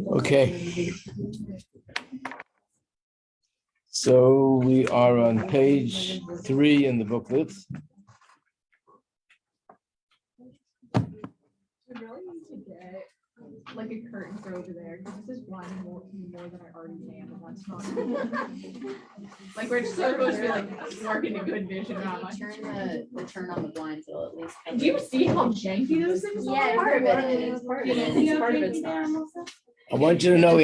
Okay. So we are on page 3 in the booklet. Like a curtain for over there, because this is blinding more than I already am and what's not. Like we're just supposed to be like working a good vision on. Turn on the blinds, it'll at least. Do you see how janky those things are? Yeah, part of it is. Part of it is. Part of it's not. I want you to know we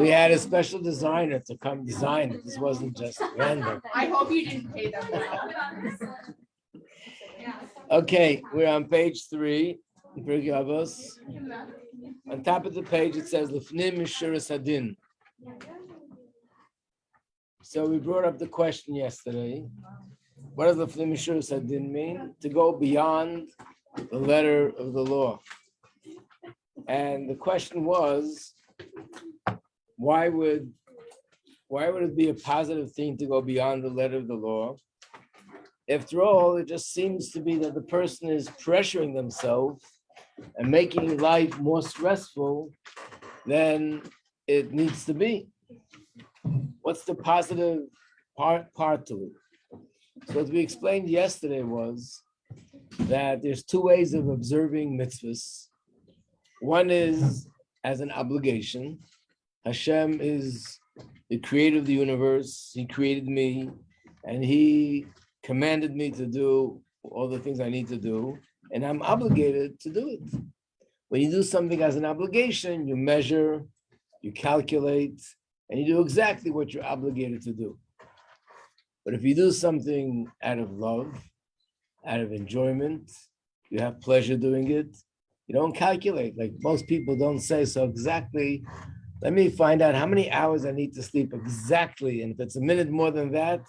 had a special designer to come design it. This wasn't just random. I hope you didn't pay them well. Okay, we're on page 3. Pirkei Avos. On top of the page it says Lifnim Mishuras Hadin. So we brought up the question yesterday. What does Lifnim Mishuras Hadin mean? To go beyond the letter of the law. And the question was, why would it be a positive thing to go beyond the letter of the law? After all, it just seems to be that the person is pressuring themselves and making life more stressful than it needs to be. What's the positive part to it? So as we explained yesterday was that there's 2 ways of observing mitzvahs. One is as an obligation. Hashem is the creator of the universe. He created me and he commanded me to do all the things I need to do, and I'm obligated to do it. When you do something as an obligation, you measure, you calculate, and you do exactly what you're obligated to do. But if you do something out of love, out of enjoyment, you have pleasure doing it, you don't calculate. Like most people don't say, so exactly, let me find out how many hours I need to sleep exactly. And if it's a minute more than that,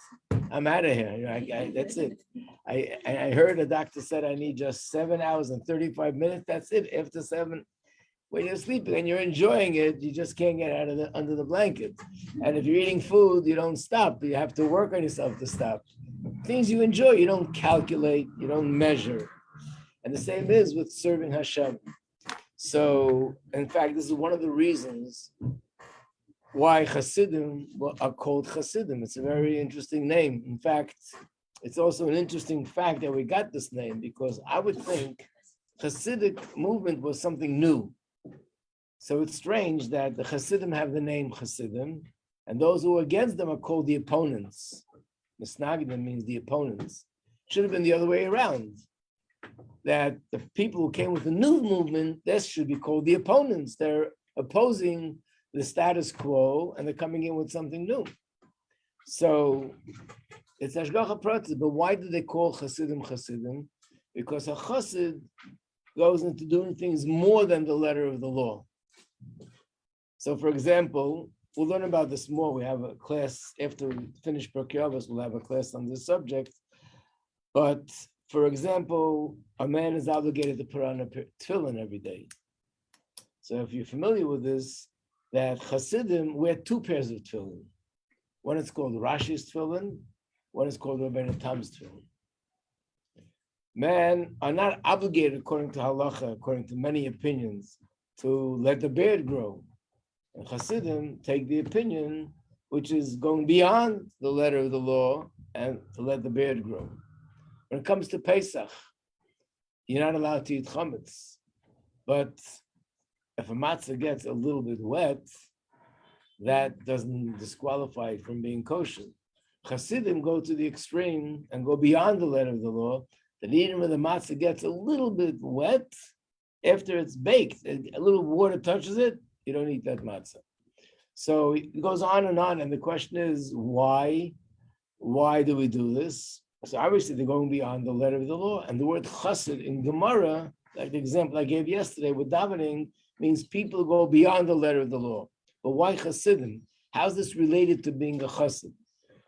I'm out of here. That's it. I heard a doctor said I need just 7 hours and 35 minutes. That's it. After 7, when you're sleeping and you're enjoying it, you just can't get out of under the blanket. And if you're eating food, you don't stop. You have to work on yourself to stop. Things you enjoy, you don't calculate, you don't measure. And the same is with serving Hashem. So, in fact, this is one of the reasons why Hasidim are called Hasidim. It's a very interesting name. In fact, it's also an interesting fact that we got this name because I would think Hasidic movement was something new. So it's strange that the Hasidim have the name Hasidim, and those who are against them are called the opponents. Misnagdim means the opponents. Should have been the other way around. That the people who came with the new movement, this should be called the opponents. They're opposing the status quo and they're coming in with something new. So it's Hashgacha Pratis, but why do they call Hasidim? Because a Chassid goes into doing things more than the letter of the law. So for example, we'll learn about this more. We have a class, after we finish Pirkei Avos, we'll have a class on this subject. But for example, a man is obligated to put on a tefillin every day. So if you're familiar with this, that Hasidim wear 2 pairs of tefillin. One is called Rashi's tefillin, one is called Rabbi Tam's tefillin. Men are not obligated, according to halacha, according to many opinions, to let the beard grow. And Hasidim take the opinion which is going beyond the letter of the law and to let the beard grow. When it comes to Pesach, you're not allowed to eat chametz. But if a matzah gets a little bit wet, that doesn't disqualify it from being kosher. Hasidim go to the extreme and go beyond the letter of the law, that even when the matzah gets a little bit wet, after it's baked, a little water touches it, you don't eat that matzah. So it goes on, and the question is, why? Why do we do this? So obviously they're going beyond the letter of the law. And the word chassid in Gemara, like the example I gave yesterday with davening, means people who go beyond the letter of the law. But why chassidim? How's this related to being a chassid?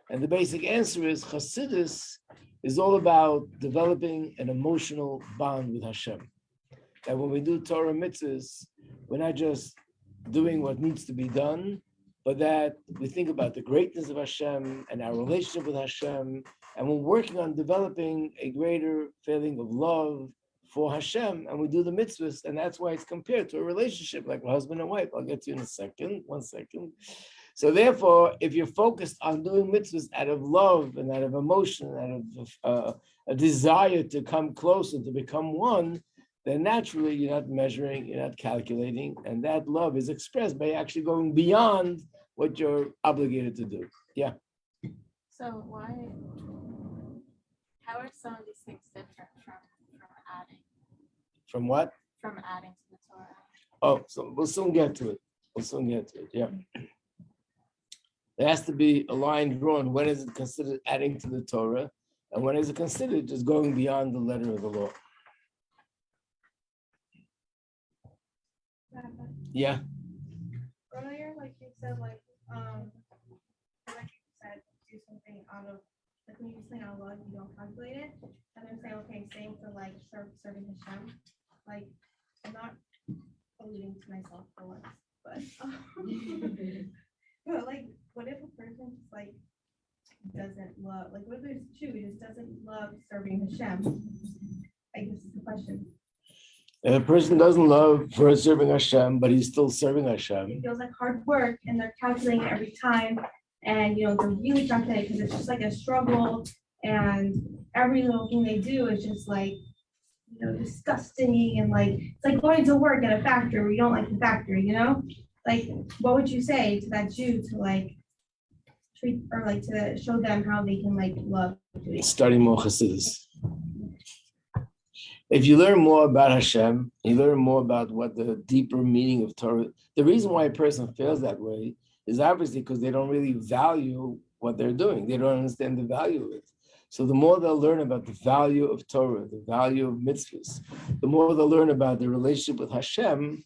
And the basic answer is chassidus is all about developing an emotional bond with Hashem. That when we do Torah mitzvahs, we're not just doing what needs to be done, but that we think about the greatness of Hashem and our relationship with Hashem, and we're working on developing a greater feeling of love for Hashem, and we do the mitzvahs, and that's why it's compared to a relationship like a husband and wife. I'll get to you in a second, 1 second. So therefore, if you're focused on doing mitzvahs out of love and out of emotion, out of a desire to come closer, to become one, then naturally you're not measuring, you're not calculating, and that love is expressed by actually going beyond what you're obligated to do. Yeah. So how are some of these things different from adding? From what? From adding to the Torah. Oh, so we'll soon get to it. Yeah. There has to be a line drawn. When is it considered adding to the Torah? And when is it considered just going beyond the letter of the law? Yeah. Earlier, like you said, do something out of, like when you do something out of love, you don't calculate it. And then say, okay, same for like serving Hashem. Like, I'm not alluding to myself for once, but but like, what if a person just like doesn't love, like what if there's two who just doesn't love serving Hashem? I guess is the question. If a person doesn't love for serving Hashem, but he's still serving Hashem. It feels like hard work and they're calculating it every time. And, they're really calculating because it's just like a struggle. And every little thing they do is just like, disgusting. And like, it's like going to work at a factory where you don't like the factory, Like, what would you say to that Jew to like treat or like to show them how they can like love? Study more Chassidus. If you learn more about Hashem, you learn more about what the deeper meaning of Torah. The reason why a person feels that way is obviously because they don't really value what they're doing. They don't understand the value of it. So the more they'll learn about the value of Torah, the value of mitzvahs, the more they'll learn about the relationship with Hashem,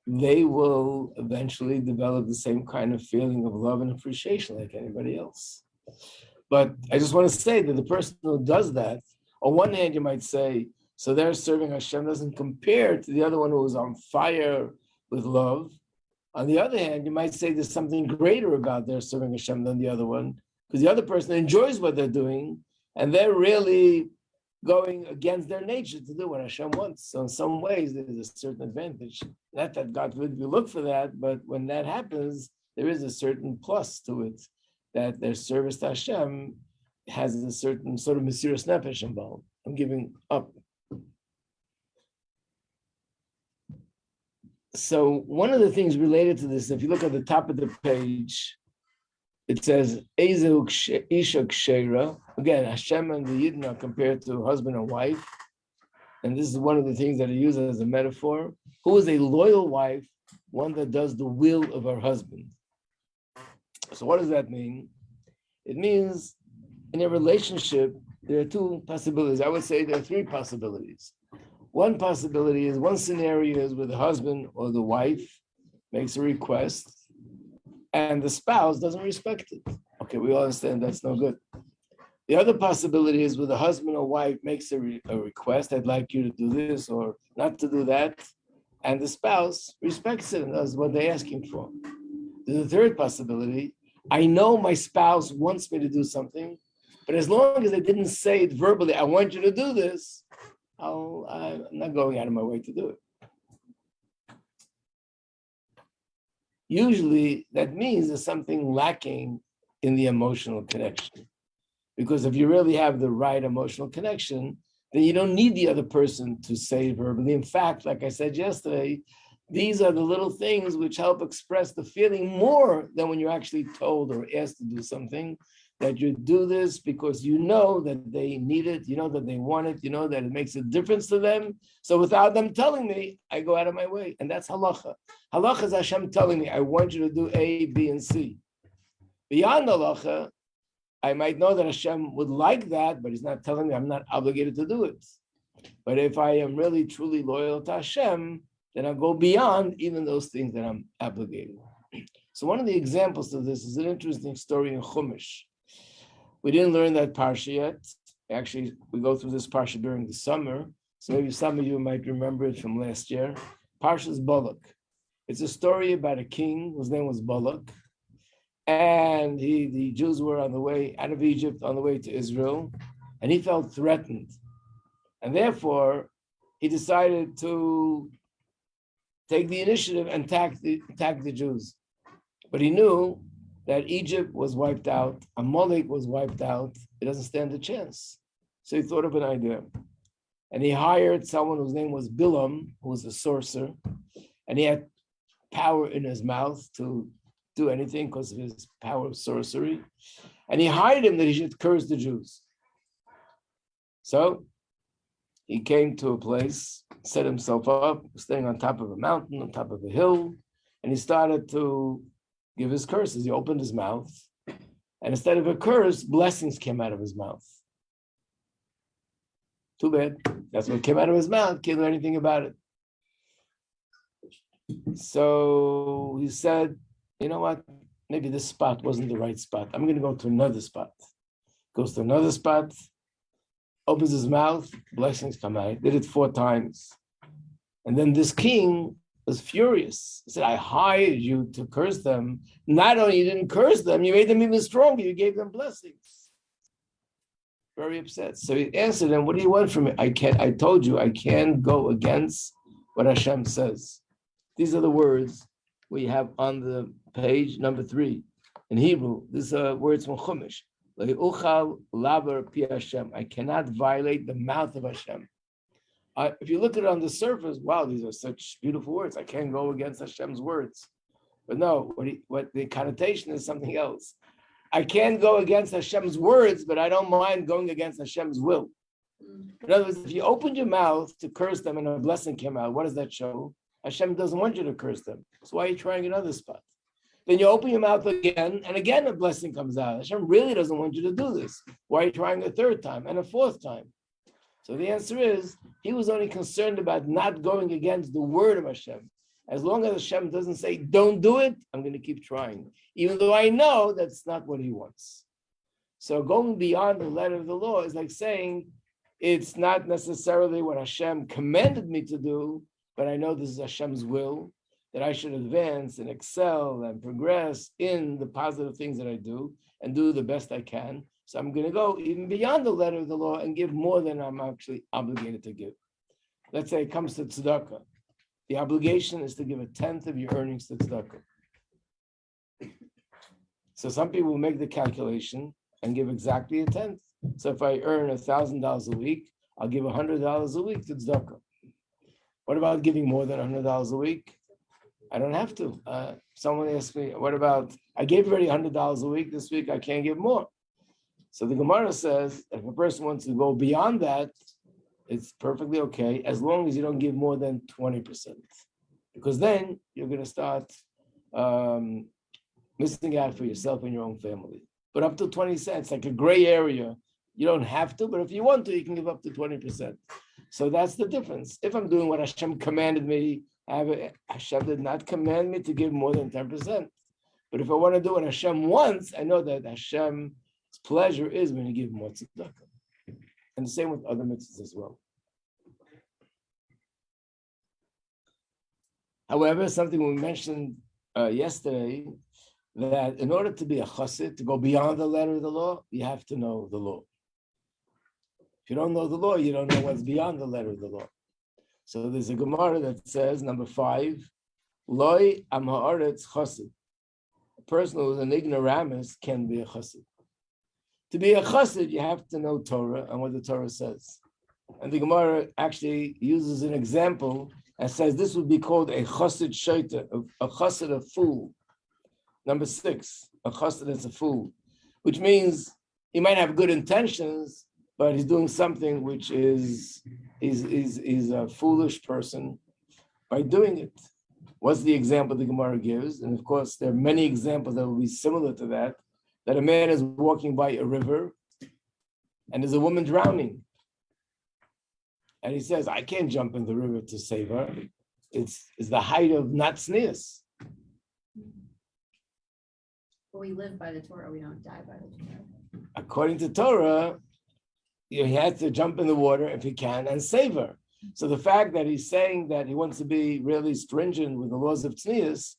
they will eventually develop the same kind of feeling of love and appreciation like anybody else. But I just want to say that the person who does that, on one hand, you might say, so their serving Hashem doesn't compare to the other one who is on fire with love. On the other hand, you might say there's something greater about their serving Hashem than the other one, because the other person enjoys what they're doing, and they're really going against their nature to do what Hashem wants. So in some ways, there's a certain advantage. Not that God would look for that, but when that happens, there is a certain plus to it, that their service to Hashem has a certain sort of Mesiras Nefesh involved. I'm giving up. So one of the things related to this, if you look at the top of the page, it says, Ezu Isha Kshera. Again, Hashem and the Yidden are compared to husband and wife. And this is one of the things that are used as a metaphor. Who is a loyal wife? One that does the will of her husband. So what does that mean? It means in a relationship, there are two possibilities. I would say there are three possibilities. One possibility is, one scenario is where the husband or the wife makes a request and the spouse doesn't respect it. Okay, we all understand that's no good. The other possibility is where the husband or wife makes a request, I'd like you to do this or not to do that, and the spouse respects it and does what they're asking for. There's a third possibility. I know my spouse wants me to do something, but as long as they didn't say it verbally, I want you to do this, I'm not going out of my way to do it. Usually that means there's something lacking in the emotional connection. Because if you really have the right emotional connection, then you don't need the other person to say it verbally. In fact, like I said yesterday, these are the little things which help express the feeling more than when you're actually told or asked to do something, that you do this because you know that they need it, you know that they want it, you know that it makes a difference to them. So without them telling me, I go out of my way. And that's halacha. Halacha is Hashem telling me, I want you to do A, B, and C. Beyond halacha, I might know that Hashem would like that, but he's not telling me I'm not obligated to do it. But if I am really, truly loyal to Hashem, then I'll go beyond even those things that I'm obligated. So one of the examples of this is an interesting story in Chumash. We didn't learn that parsha yet. Actually, we go through this parsha during the summer. So maybe some of you might remember it from last year. Parsha's Balak. It's a story about a king whose name was Balak. And the Jews were on the way out of Egypt, on the way to Israel. And he felt threatened. And therefore, he decided to take the initiative and attack the Jews. But he knew that Egypt was wiped out, Amalek was wiped out. It doesn't stand a chance. So he thought of an idea. And he hired someone whose name was Bilam, who was a sorcerer. And he had power in his mouth to do anything because of his power of sorcery. And he hired him that he should curse the Jews. So he came to a place, set himself up, staying on top of a mountain, on top of a hill, and he started to give his curses. He opened his mouth, and instead of a curse, blessings came out of his mouth. Too bad. That's what came out of his mouth. Can't do anything about it. So he said, you know what? Maybe this spot wasn't the right spot. I'm going to go to another spot. Goes to another spot, opens his mouth, blessings come out. Did it 4 times. And then this king was furious. He said, I hired you to curse them. Not only you didn't curse them, you made them even stronger. You gave them blessings. Very upset. So he answered him, what do you want from me? I told you I can't go against what Hashem says. These are the words we have on the page number 3. In Hebrew, these are words from Chumash. I cannot violate the mouth of Hashem. If you look at it on the surface, wow, these are such beautiful words. I can't go against Hashem's words. But no, what the connotation is something else. I can't go against Hashem's words, but I don't mind going against Hashem's will. In other words, if you opened your mouth to curse them and a blessing came out, what does that show? Hashem doesn't want you to curse them. So why are you trying another spot? Then you open your mouth again, and again a blessing comes out. Hashem really doesn't want you to do this. Why are you trying a 3rd time and a 4th time? So the answer is, he was only concerned about not going against the word of Hashem. As long as Hashem doesn't say, don't do it, I'm going to keep trying. Even though I know that's not what he wants. So going beyond the letter of the law is like saying, it's not necessarily what Hashem commanded me to do, but I know this is Hashem's will, that I should advance and excel and progress in the positive things that I do and do the best I can. So I'm going to go even beyond the letter of the law and give more than I'm actually obligated to give. Let's say it comes to tzedakah. The obligation is to give 1/10 of your earnings to tzedakah. So some people will make the calculation and give exactly 1/10. So if I earn $1,000 a week, I'll give $100 a week to tzedakah. What about giving more than $100 a week? I don't have to. Someone asked me, what about, I gave already $100 a week this week, I can't give more. So the Gemara says, if a person wants to go beyond that, it's perfectly okay, as long as you don't give more than 20%. Because then you're going to start missing out for yourself and your own family. But up to 20 cents, like a gray area, you don't have to, but if you want to, you can give up to 20%. So that's the difference. If I'm doing what Hashem commanded me, Hashem did not command me to give more than 10%. But if I want to do what Hashem wants, I know that Hashem's pleasure is when you give more tzedakah. And the same with other mitzvahs as well. However, something we mentioned yesterday, that in order to be a chassid, to go beyond the letter of the law, you have to know the law. If you don't know the law, you don't know what's beyond the letter of the law. So there's a Gemara that says, number 5, Loi am haaretz chassid. A person who is an ignoramus can be a chassid. To be a chassid, you have to know Torah and what the Torah says. And the Gemara actually uses an example and says this would be called a chassid shaita, a chassid, a fool. Number 6, a chassid is a fool, which means he might have good intentions, but he's doing something which is a foolish person by doing it. What's the example the Gemara gives? And of course, there are many examples that will be similar to that. That a man is walking by a river and there's a woman drowning. And he says, I can't jump in the river to save her. It's the height of not tznius. But we live by the Torah, we don't die by the Torah. According to Torah, he has to jump in the water if he can and save her. So the fact that he's saying that he wants to be really stringent with the laws of tznius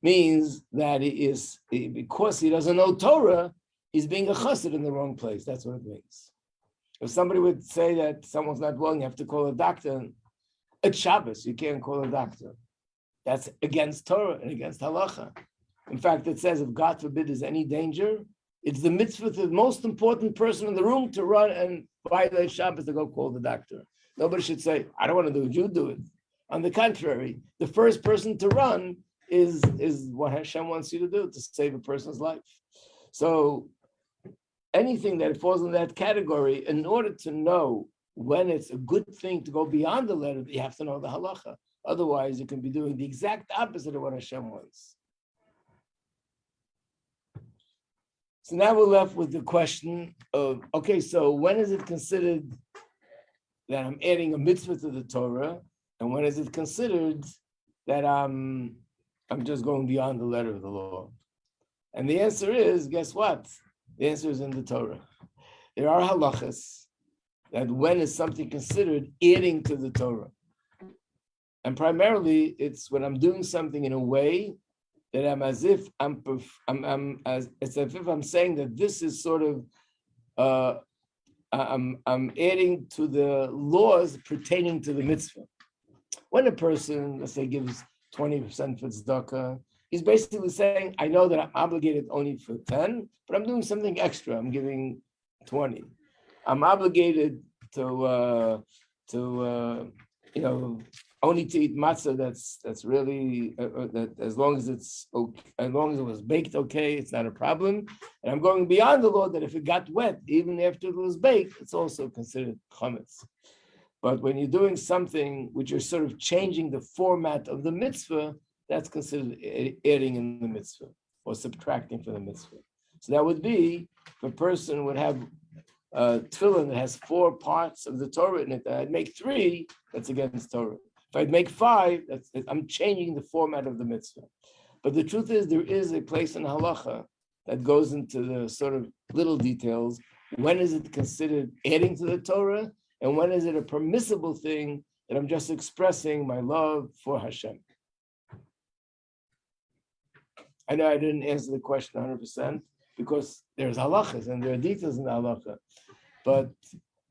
means that because he doesn't know Torah, he's being a chassid in the wrong place. That's what it means. If somebody would say that someone's not well, you have to call a doctor, It's Shabbos. You can't call a doctor. That's against Torah and against halacha. In fact, it says if God forbid there's any danger, it's the mitzvah of the most important person in the room to run and violate Shabbos to go call the doctor. Nobody should say, I don't want to do it, you do it. On the contrary, the first person to run is what Hashem wants you to do, to save a person's life. So anything that falls in that category, in order to know when it's a good thing to go beyond the letter, you have to know the halacha. Otherwise, you can be doing the exact opposite of what Hashem wants. So now we're left with the question of, okay, so when is it considered that I'm adding a mitzvah to the Torah? And when is it considered that I'm just going beyond the letter of the law? And the answer is, guess what? The answer is in the Torah. There are halachas that when is something considered adding to the Torah. And primarily, it's when I'm doing something in a way that I'm as if it's as if I'm saying that this is sort of I'm adding to the laws pertaining to the mitzvah. When a person, let's say, gives 20% for tzedakah, he's basically saying, I know that I'm obligated only for 10, but I'm doing something extra. I'm giving 20. I'm obligated to only to eat matzah that's really that as long as it's okay, as long as it was baked okay, it's not a problem. And I'm going beyond the law that if it got wet, even after it was baked, it's also considered chametz. But when you're doing something which you're sort of changing the format of the mitzvah, that's considered adding in the mitzvah or subtracting from the mitzvah. So that would be if a person would have tefillin that has 4 parts of the Torah in it, that I'd make 3, that's against Torah. If I'd make 5, I'm changing the format of the mitzvah. But the truth is, there is a place in halacha that goes into the sort of little details. When is it considered adding to the Torah? And when is it a permissible thing that I'm just expressing my love for Hashem? I know I didn't answer the question 100% because there's halachas and there are details in the halacha. But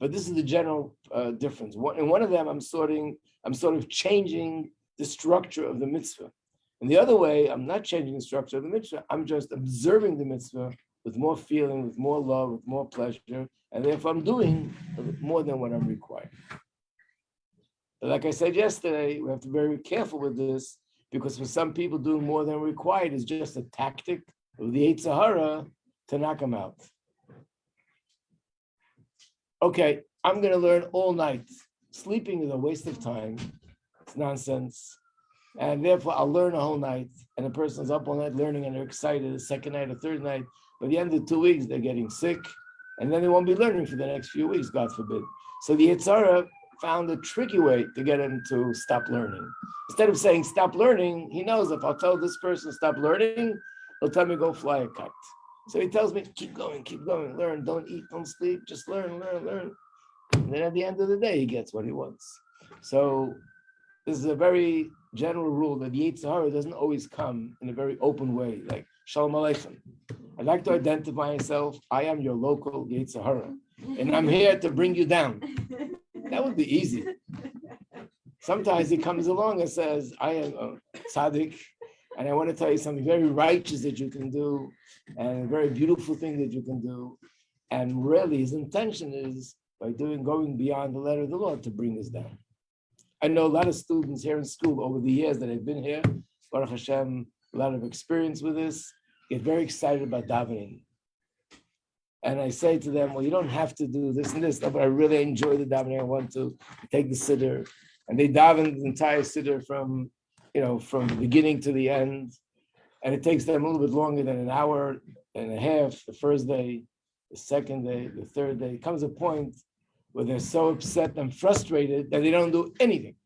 this is the general difference. In one of them, I'm sort of changing the structure of the mitzvah. And the other way, I'm not changing the structure of the mitzvah. I'm just observing the mitzvah with more feeling, with more love, with more pleasure, and therefore I'm doing more than what I'm required. But like I said yesterday, we have to be very careful with this because for some people, doing more than required is just a tactic of the Yetzer Hara to knock them out. Okay, I'm going to learn all night. Sleeping is a waste of time. It's nonsense. And therefore, I'll learn a whole night. And the person's up all night learning and they're excited the second night or third night. By the end of 2 weeks, they're getting sick. And then they won't be learning for the next few weeks, God forbid. So the Yetzer Hara found a tricky way to get him to stop learning. Instead of saying stop learning, he knows if I'll tell this person stop learning, he'll tell me go fly a kite. So he tells me, keep going, learn, don't eat, don't sleep, just learn. And then at the end of the day, he gets what he wants. So this is a very general rule that the Yetzer Hara doesn't always come in a very open way, like Shalom Aleichem. I'd like to identify myself. I am your local Yetzer Hara, and I'm here to bring you down. That would be easy. Sometimes he comes along and says, I am a tzaddik, and I want to tell you something very righteous that you can do, and a very beautiful thing that you can do. And really, his intention is by going beyond the letter of the law to bring us down. I know a lot of students here in school over the years that I've been here, Baruch Hashem, a lot of experience with this, get very excited about davening. And I say to them, well, you don't have to do this and this, but I really enjoy the davening. I want to take the siddur. And they daven the entire siddur from the beginning to the end. And it takes them a little bit longer than an hour and a half, the first day, the second day, the third day. It comes a point where they're so upset and frustrated that they don't do anything.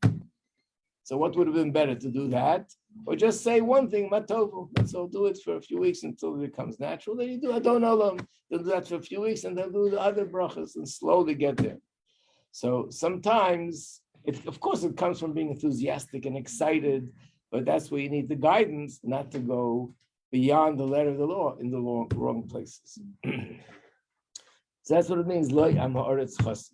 So what would have been better, to do that? Or just say one thing, matovu. So do it for a few weeks until it becomes natural. Then you do Adon Olam. They'll do that for a few weeks and they'll do the other brachas and slowly get there. So sometimes, of course, it comes from being enthusiastic and excited, but that's where you need the guidance, not to go beyond the letter of the law in the wrong places. So that's what it means, Lo Am Haaretz Chassid.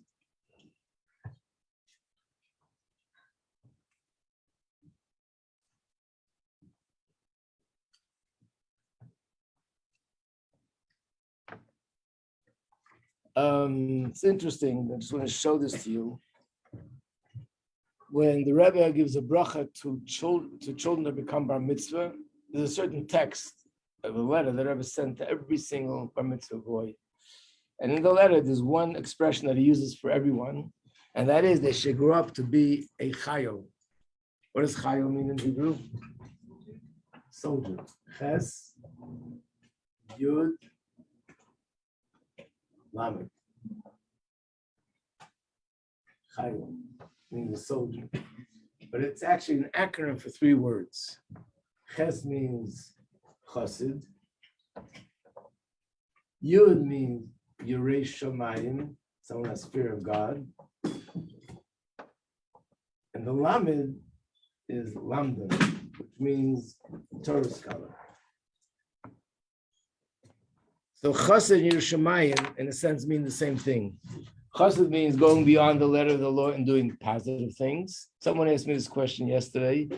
It's interesting. I just want to show this to you. When the Rebbe gives a bracha to children that become bar mitzvah, there's a certain text of a letter that Rebbe sent to every single bar mitzvah boy. And in the letter, there's one expression that he uses for everyone, and that is they should grow up to be a chayil. What does chayil mean in Hebrew? Soldier. Ches, Yud, Lamed. Chayil means a soldier. But it's actually an acronym for three words. Ches means chassid. Yud means Yirei Shamayim, someone has fear of God. And the Lamed is Lamdan, which means Torah scholar. So Chassid and Yirei Shamayim, in a sense, mean the same thing. Chassid means going beyond the letter of the law and doing positive things. Someone asked me this question yesterday.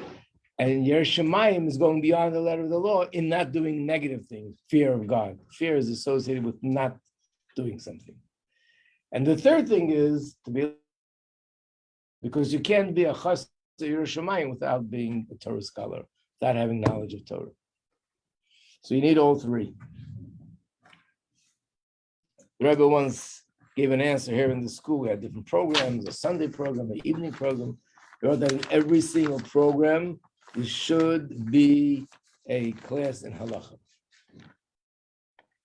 And Yirei Shamayim is going beyond the letter of the law in not doing negative things, fear of God. Fear is associated with not doing something. And the third thing is to be, because you can't be a chassid Yirei Shamayim without being a Torah scholar, without having knowledge of Torah. So you need all three. The Rebbe once gave an answer here in the school. We had different programs, a Sunday program, an evening program. He wrote that in every single program, there should be a class in halacha.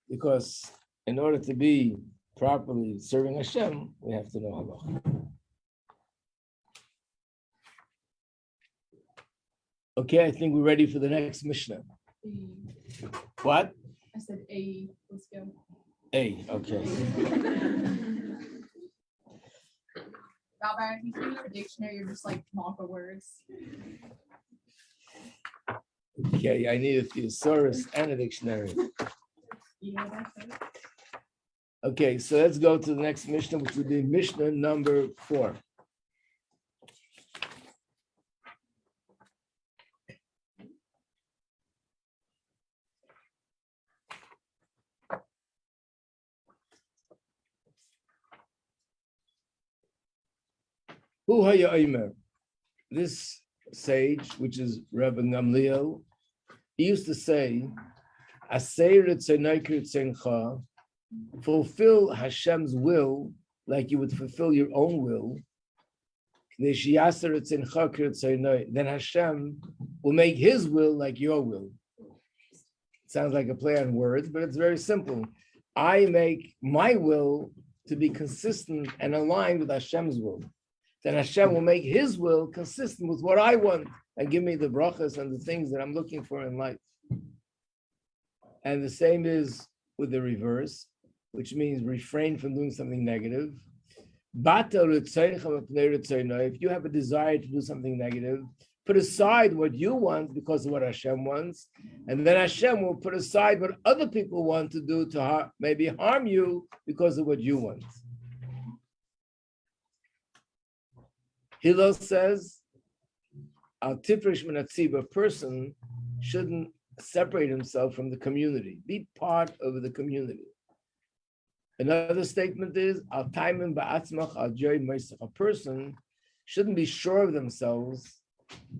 Because in order to be properly serving Hashem, we have to know halacha. Okay, I think we're ready for the next Mishnah. What? I said A, let's go. A, okay. Rabbi, if you give me your dictionary, you're just like Malka words. Okay, I need a thesaurus and a dictionary. Yeah, that's it. Okay, so let's go to the next Mishnah, which would be Mishnah number 4. Hu haya omer. This sage, which is Rabbi Gamliel, he used to say, fulfill Hashem's will like you would fulfill your own will. Then Hashem will make his will like your will. It sounds like a play on words, but it's very simple. I make my will to be consistent and aligned with Hashem's will. Then Hashem will make his will consistent with what I want and give me the brachas and the things that I'm looking for in life. And the same is with the reverse, which means refrain from doing something negative. If you have a desire to do something negative, put aside what you want because of what Hashem wants, and then Hashem will put aside what other people want to do to maybe harm you because of what you want. Hillel says, a person shouldn't separate himself from the community, be part of the community. Another statement is, a person shouldn't be sure of themselves,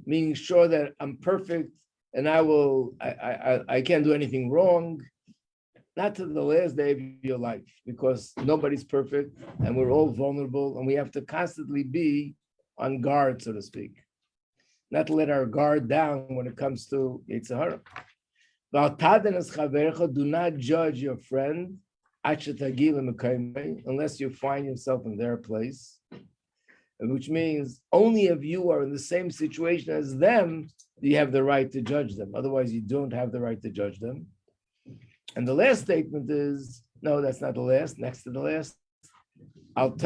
meaning sure that I'm perfect and I can't do anything wrong, not to the last day of your life, because nobody's perfect and we're all vulnerable and we have to constantly be on guard, so to speak. Not to let our guard down when it comes to Yetzer Hara. Do not judge your friend unless you find yourself in their place, which means only if you are in the same situation as them, do you have the right to judge them. Otherwise, you don't have the right to judge them. And the last statement is, no, that's not the last, next to the last. Don't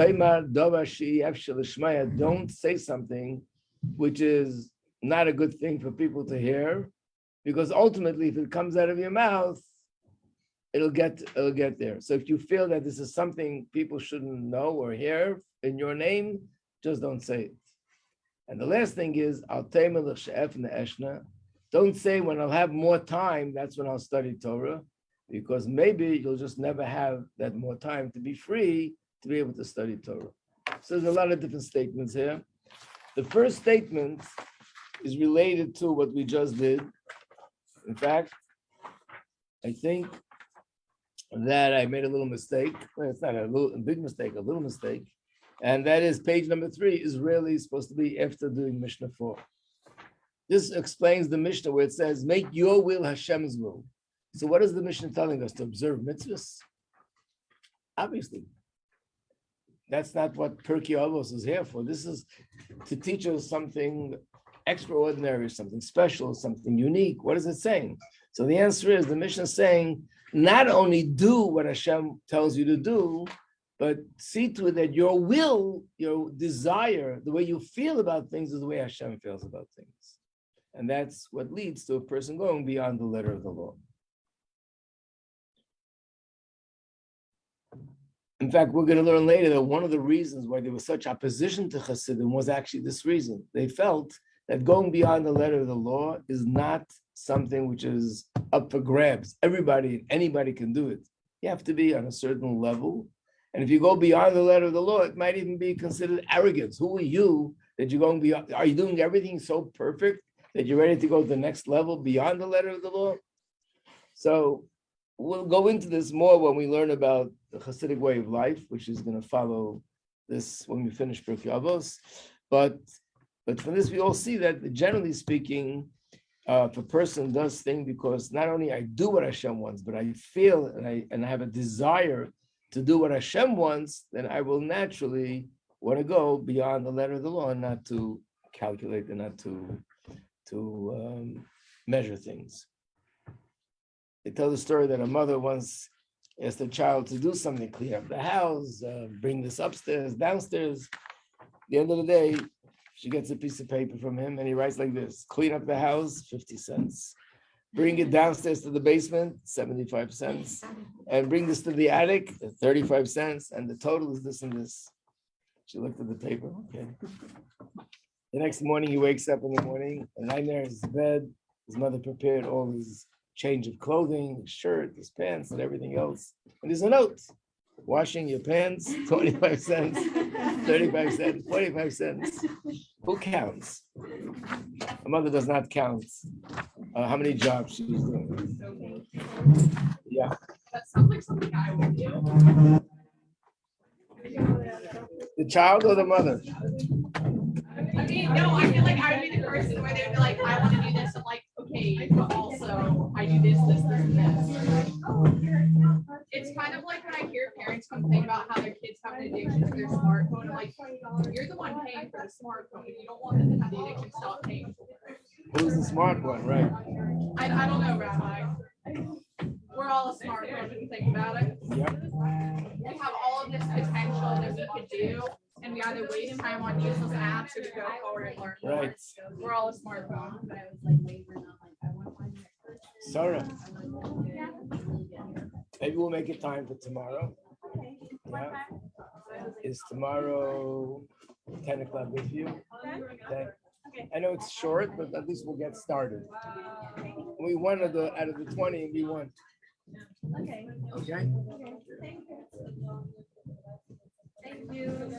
say something which is not a good thing for people to hear, because ultimately, if it comes out of your mouth, it'll get there. So if you feel that this is something people shouldn't know or hear in your name, just don't say it. And the last thing is, don't say when I'll have more time, that's when I'll study Torah. because maybe you'll just never have that more time to be free to be able to study Torah. So there's a lot of different statements here. The first statement is related to what we just did. In fact, I think that I made a little mistake. Well, it's not a big mistake, a little mistake. And that is page number 3 is really supposed to be after doing Mishnah 4. This explains the Mishnah where it says, make your will Hashem's will. So what is the Mishnah telling us? To observe mitzvahs? Obviously. That's not what Pirkei Avos is here for. This is to teach us something extraordinary, something special, something unique. What is it saying? So the answer is, the Mishnah is saying, not only do what Hashem tells you to do, but see to it that your will, your desire, the way you feel about things is the way Hashem feels about things. And that's what leads to a person going beyond the letter of the law. In fact, we're going to learn later that one of the reasons why there was such opposition to Hasidim was actually this reason. They felt that going beyond the letter of the law is not something which is up for grabs. Anybody can do it. You have to be on a certain level. And if you go beyond the letter of the law, it might even be considered arrogance. Who are you that you're going beyond? Are you doing everything so perfect that you're ready to go to the next level beyond the letter of the law? So we'll go into this more when we learn about the Hasidic way of life, which is going to follow this when we finish Pirkei Avos. But from this, we all see that generally speaking, if a person does things because not only I do what Hashem wants, but I feel and I have a desire to do what Hashem wants, then I will naturally want to go beyond the letter of the law and not to calculate and not to measure things. They tell the story that a mother once asked her child to do something, clean up the house, bring this upstairs, downstairs. At the end of the day, she gets a piece of paper from him and he writes like this: clean up the house, 50 cents. Bring it downstairs to the basement, 75 cents. And bring this to the attic, 35 cents. And the total is this and this. She looked at the paper, okay. The next morning, he wakes up in the morning, and right there is his bed. His mother prepared all his change of clothing, his shirt, his pants, and everything else. And there's a note: washing your pants, 25 cents, 35 cents, 45 cents. Who counts? A mother does not count how many jobs she's doing. Yeah. That sounds like something I would do. The child or the mother? I mean, no, I feel like I would be the person where they'd be like, I want to do this. I'm like, okay, but also I do this, and this. It's kind of like when I hear parents complain about how their kids have an addiction to their smartphone. I'm like, you're the one paying for the smartphone. If you don't want them to have the addiction, stop paying for it. Who's the smart one, right? I don't know, Rabbi. We're all a smartphone when you think about it. Yep. We have all of this potential that we could do, and we either waste time on useless apps or we go forward and learn more. Right. We're all a smartphone. Sarah, maybe we'll make it time for tomorrow. Yeah. Is tomorrow 10 o'clock with you? Okay. I know it's short, but at least we'll get started. We won out of the 20, we won. Okay. Okay. Thank you.